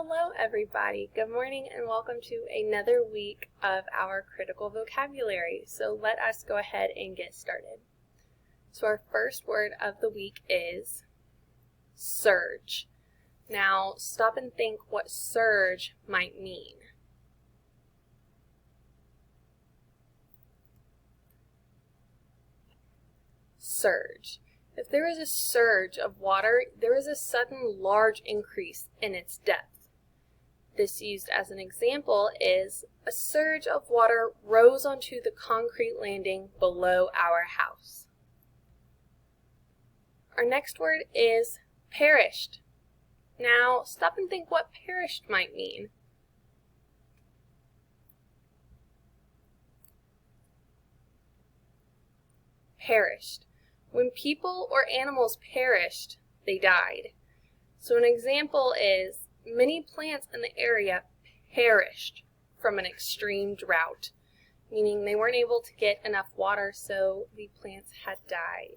Hello everybody, good morning and welcome to another week of our critical vocabulary. So let us go ahead and get started. So our first word of the week is surge. Now stop and think what surge might mean. Surge. If there is a surge of water, there is a sudden large increase in its depth. This used as an example is, a surge of water rose onto the concrete landing below our house. Our next word is perished. Now stop and think what perished might mean. Perished. When people or animals perished, they died. So an example is, many plants in the area perished from an extreme drought, meaning they weren't able to get enough water, so the plants had died.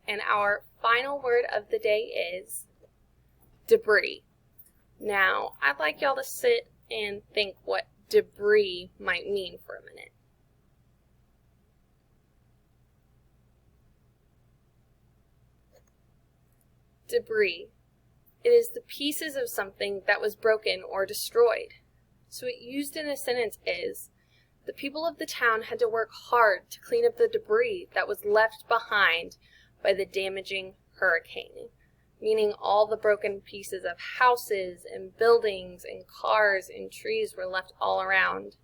And our final word of the day is debris. Now, I'd like y'all to sit and think what debris might mean for a minute. Debris. It is the pieces of something that was broken or destroyed. So it used in a sentence is, the people of the town had to work hard to clean up the debris that was left behind by the damaging hurricane, meaning all the broken pieces of houses and buildings and cars and trees were left all around,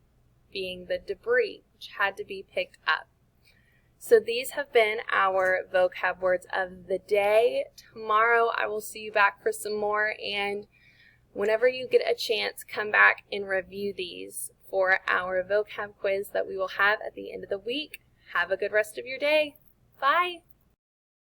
being the debris which had to be picked up. So these have been our vocab words of the day. Tomorrow I will see you back for some more, and whenever you get a chance, come back and review these for our vocab quiz that we will have at the end of the week. Have a good rest of your day. Bye!